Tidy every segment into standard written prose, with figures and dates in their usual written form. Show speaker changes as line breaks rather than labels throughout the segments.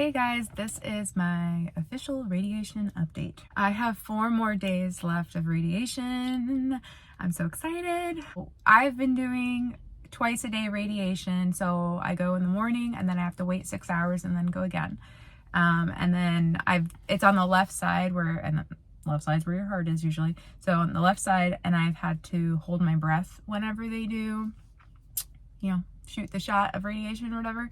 Hey guys, this is my official radiation update. I have 4 more days left of radiation. I'm so excited. I've been doing twice a day radiation, so I go in the morning and then I have to wait 6 hours and then go again. And then it's on the left side and the left side's where your heart is usually. So on the left side, and I've had to hold my breath whenever they do, shoot the shot of radiation or whatever.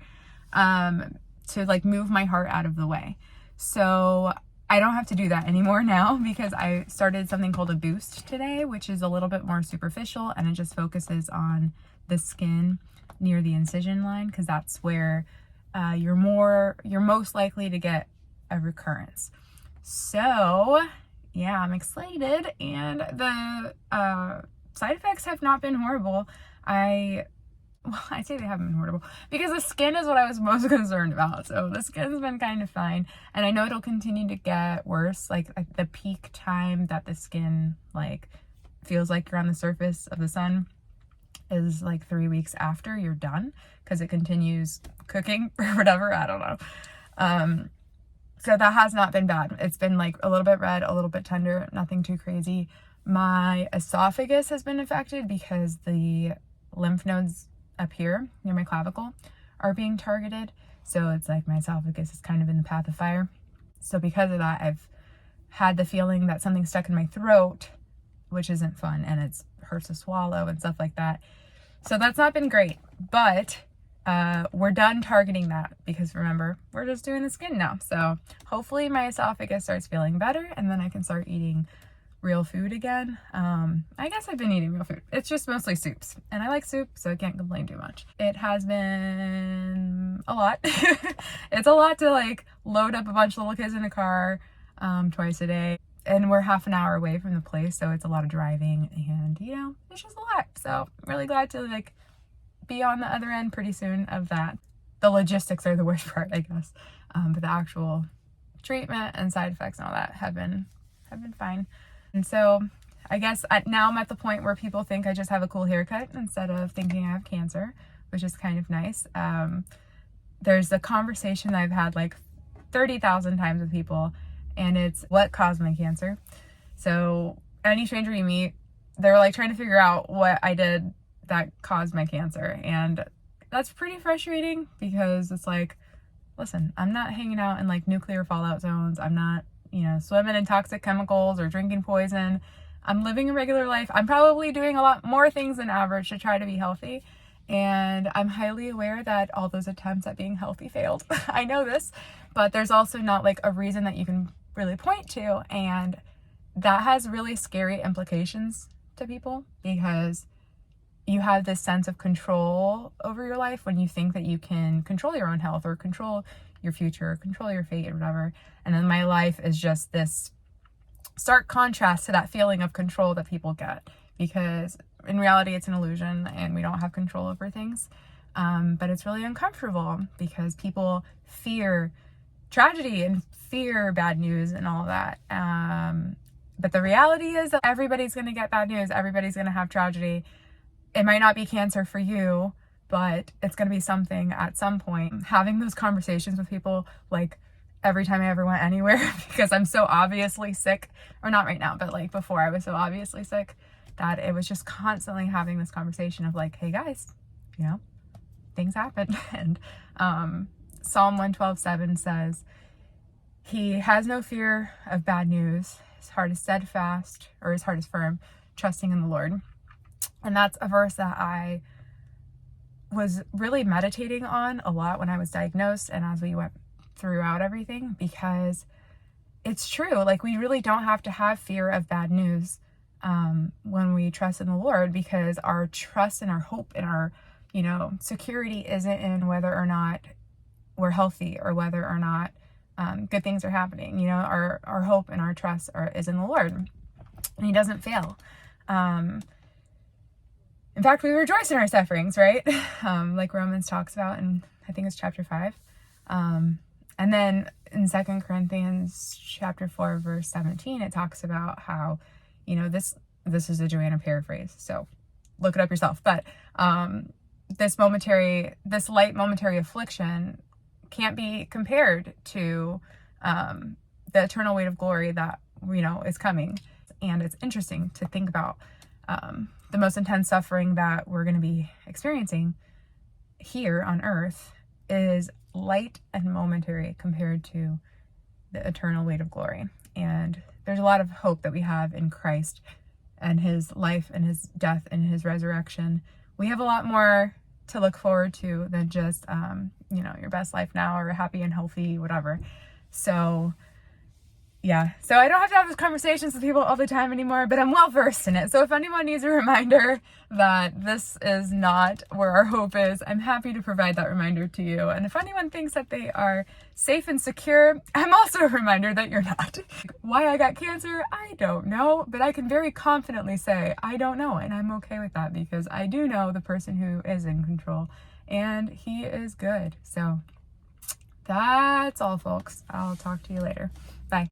To move my heart out of the way. So I don't have to do that anymore now because I started something called a boost today, which is a little bit more superficial and it just focuses on the skin near the incision line because that's where you're most likely to get a recurrence. So yeah, I'm excited, and the side effects have not been horrible. I say they haven't been horrible because the skin is what I was most concerned about. So the skin's been kind of fine. And I know it'll continue to get worse. Like at the peak time that the skin feels like you're on the surface of the sun is 3 weeks after you're done because it continues cooking or whatever. I don't know. So that has not been bad. It's been a little bit red, a little bit tender, nothing too crazy. My esophagus has been affected because the lymph nodes up here near my clavicle are being targeted. So it's my esophagus is kind of in the path of fire. So because of that, I've had the feeling that something's stuck in my throat, which isn't fun, and it hurts to swallow and stuff like that. So that's not been great, but we're done targeting that because remember, we're just doing the skin now. So hopefully my esophagus starts feeling better and then I can start eating real food again. I guess I've been eating real food. It's just mostly soups, and I like soup, so I can't complain too much. It has been a lot. It's a lot to load up a bunch of little kids in a car twice a day, and we're half an hour away from the place, so it's a lot of driving, and it's just a lot. So I'm really glad to be on the other end pretty soon of that. The logistics are the worst part, I guess, but the actual treatment and side effects and all that have been fine. And so I guess now I'm at the point where people think I just have a cool haircut instead of thinking I have cancer, which is kind of nice. There's a conversation that I've had 30,000 times with people, and it's what caused my cancer. So any stranger you meet, they're trying to figure out what I did that caused my cancer. And that's pretty frustrating because it's listen, I'm not hanging out in nuclear fallout zones. I'm not swimming in toxic chemicals or drinking poison. I'm living a regular life. I'm probably doing a lot more things than average to try to be healthy. And I'm highly aware that all those attempts at being healthy failed. I know this, but there's also not a reason that you can really point to. And that has really scary implications to people because you have this sense of control over your life when you think that you can control your own health or control your future, control your fate or whatever. And then my life is just this stark contrast to that feeling of control that people get, because in reality it's an illusion and we don't have control over things. But it's really uncomfortable because people fear tragedy and fear bad news and all that. But the reality is that everybody's going to get bad news. Everybody's going to have tragedy. It might not be cancer for you, but it's going to be something at some point. Having those conversations with people, every time I ever went anywhere, because I'm so obviously sick, or not right now, but before I was so obviously sick, that it was just constantly having this conversation of hey guys, things happen. And Psalm 112:7 says, he has no fear of bad news. His heart is steadfast, or his heart is firm, trusting in the Lord. And that's a verse that I was really meditating on a lot when I was diagnosed and as we went throughout everything, because it's true. We really don't have to have fear of bad news when we trust in the Lord, because our trust and our hope and our security isn't in whether or not we're healthy or whether or not good things are happening. Our hope and our trust is in the Lord, and he doesn't fail. In fact, we rejoice in our sufferings, right? Like Romans talks about in, I think it's chapter 5. And then in 2 Corinthians chapter 4, verse 17, it talks about how, this is a Joanna paraphrase, so look it up yourself. But this light momentary affliction can't be compared to the eternal weight of glory that, is coming. And it's interesting to think about the most intense suffering that we're going to be experiencing here on earth is light and momentary compared to the eternal weight of glory. And there's a lot of hope that we have in Christ and his life and his death and his resurrection. We have a lot more to look forward to than just, your best life now or happy and healthy, whatever. So yeah, so I don't have these conversations with people all the time anymore, but I'm well versed in it. So if anyone needs a reminder that this is not where our hope is, I'm happy to provide that reminder to you. And if anyone thinks that they are safe and secure, I'm also a reminder that you're not. Why I got cancer, I don't know, but I can very confidently say I don't know, and I'm okay with that because I do know the person who is in control, and he is good. So that's all, folks. I'll talk to you later. Bye.